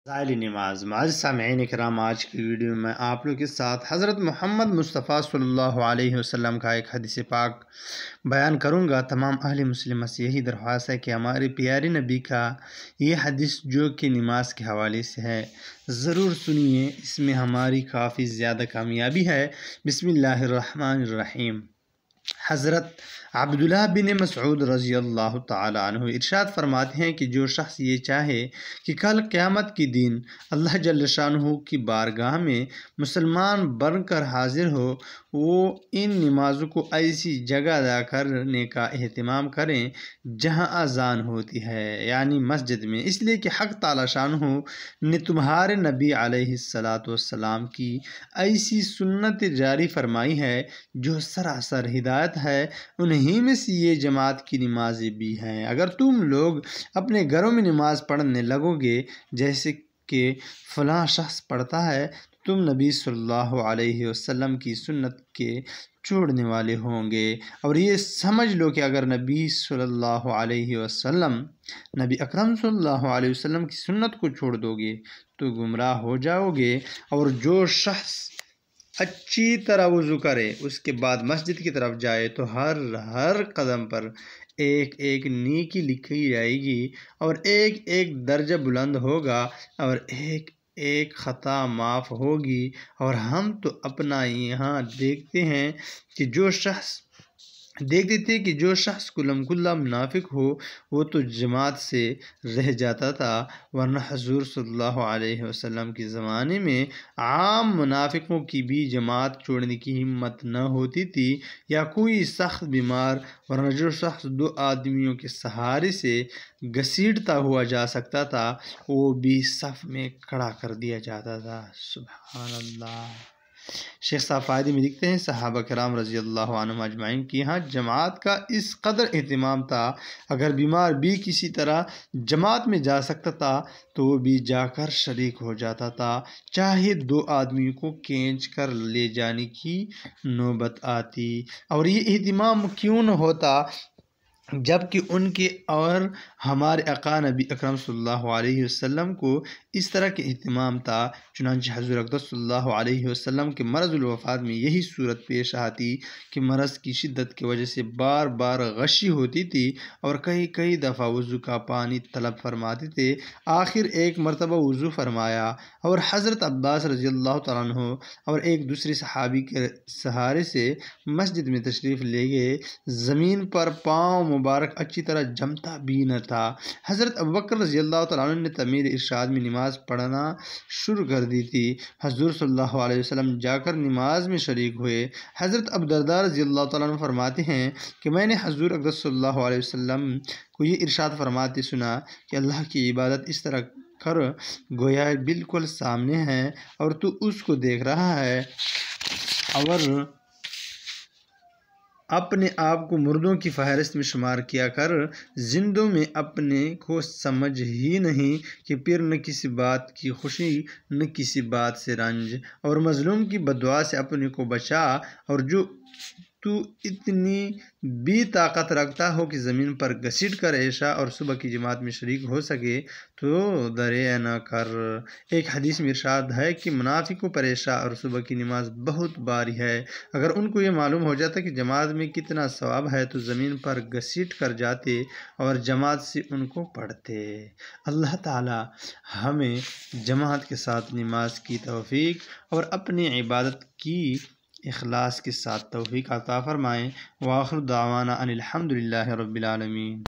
فضائل نماز۔ معزز سامعین کرام، آج کی ویڈیو میں آپ لوگ کے ساتھ حضرت محمد مصطفیٰ صلی اللہ علیہ وسلم کا ایک حدیث پاک بیان کروں گا۔ تمام اہل مسلمہ سے یہی درخواست ہے کہ ہمارے پیارے نبی کا یہ حدیث جو کہ نماز کے حوالے سے ہے ضرور سنیے، اس میں ہماری کافی زیادہ کامیابی ہے۔ بسم اللہ الرحمن الرحیم۔ حضرت عبداللہ بن مسعود رضی اللہ تعالیٰ عنہ ارشاد فرماتے ہیں کہ جو شخص یہ چاہے کہ کل قیامت کے دن اللہ جل شانہ کی بارگاہ میں مسلمان بن کر حاضر ہو، وہ ان نمازوں کو ایسی جگہ ادا کرنے کا اہتمام کریں جہاں اذان ہوتی ہے، یعنی مسجد میں، اس لیے کہ حق تعالی شانہ نے تمہارے نبی علیہ السلام کی ایسی سنت جاری فرمائی ہے جو سراسر ہدایت ہے، انہی میں سے یہ جماعت کی نمازیں بھی ہیں۔ اگر تم لوگ اپنے گھروں میں نماز پڑھنے لگو گے جیسے کہ فلاں شخص پڑھتا ہے، تم نبی صلی اللہ علیہ وسلم کی سنت کے چھوڑنے والے ہوں گے، اور یہ سمجھ لو کہ اگر نبی اکرم صلی اللہ علیہ وسلم کی سنت کو چھوڑ دو گے تو گمراہ ہو جاؤ گے۔ اور جو شخص اچھی طرح وضو کرے اس کے بعد مسجد کی طرف جائے تو ہر قدم پر ایک ایک نیکی لکھی جائے گی، اور ایک ایک درجہ بلند ہوگا، اور ایک ایک خطا معاف ہوگی۔ اور ہم تو اپنا یہاں دیکھتے تھے کہ جو شخص کلم کلا منافق ہو وہ تو جماعت سے رہ جاتا تھا، ورنہ حضور صلی اللہ علیہ وسلم کے زمانے میں عام منافقوں کی بھی جماعت چھوڑنے کی ہمت نہ ہوتی تھی، یا کوئی سخت بیمار، ورنہ جو شخص 2 آدمیوں کے سہارے سے گھسیٹتا ہوا جا سکتا تھا وہ بھی صف میں کھڑا کر دیا جاتا تھا۔ سبحان اللہ۔ شیخ صاحب فائدے میں لکھتے ہیں، صحابہ کرام رضی اللہ عنہم اجمعین کی یہاں جماعت کا اس قدر اہتمام تھا، اگر بیمار بھی کسی طرح جماعت میں جا سکتا تھا تو وہ بھی جا کر شریک ہو جاتا تھا، چاہے 2 آدمیوں کو کھینچ کر لے جانے کی نوبت آتی۔ اور یہ اہتمام کیوں نہ ہوتا جبکہ ان کے اور ہمارے آقا نبی اکرم صلی اللہ علیہ وسلم کو اس طرح کے اہتمام تھا۔ چنانچہ حضور اقدس صلی اللہ علیہ وسلم کے مرض الوفات میں یہی صورت پیش آتی کہ مرض کی شدت کی وجہ سے بار بار غشی ہوتی تھی، اور کئی دفعہ وضو کا پانی طلب فرماتے تھے۔ آخر ایک مرتبہ وضو فرمایا اور حضرت عباس رضی اللہ تعالیٰ عنہ اور ایک دوسرے صحابی کے سہارے سے مسجد میں تشریف لے گئے۔ زمین پر پاؤں مبارک اچھی طرح جمتا بھی نہ تھا۔ حضرت ابوبکر رضی اللہ تعالیٰ عنہ نے تعمیر ارشاد میں نماز پڑھنا شروع کر دی تھی۔ حضور صلی اللہ علیہ وسلم جا کر نماز میں شریک ہوئے۔ حضرت ابودرداء رضی اللہ تعالیٰ عنہ فرماتے ہیں کہ میں نے حضور اقدس صلی اللہ علیہ وسلم کو یہ ارشاد فرماتے سنا کہ اللہ کی عبادت اس طرح کر گویا بالکل سامنے ہے اور تو اس کو دیکھ رہا ہے، اور اپنے آپ کو مردوں کی فہرست میں شمار کیا کر، زندوں میں اپنے کو سمجھ ہی نہیں کہ پھر نہ کسی بات کی خوشی نہ کسی بات سے رنج، اور مظلوم کی بددعا سے اپنے کو بچا، اور جو تو اتنی بھی طاقت رکھتا ہو کہ زمین پر گھسیٹ کر عشاء اور صبح کی جماعت میں شریک ہو سکے تو دریا نہ کر۔ ایک حدیث میں ارشاد ہے کہ منافقوں پر عشاء اور صبح کی نماز بہت باری ہے، اگر ان کو یہ معلوم ہو جاتا کہ جماعت میں کتنا ثواب ہے تو زمین پر گھسیٹ کر جاتے اور جماعت سے ان کو پڑھتے۔ اللہ تعالی ہمیں جماعت کے ساتھ نماز کی توفیق اور اپنی عبادت کی اخلاص کے ساتھ توفیق عطا فرمائیں۔ وآخر دعوانا ان الحمد للہ رب العالمین۔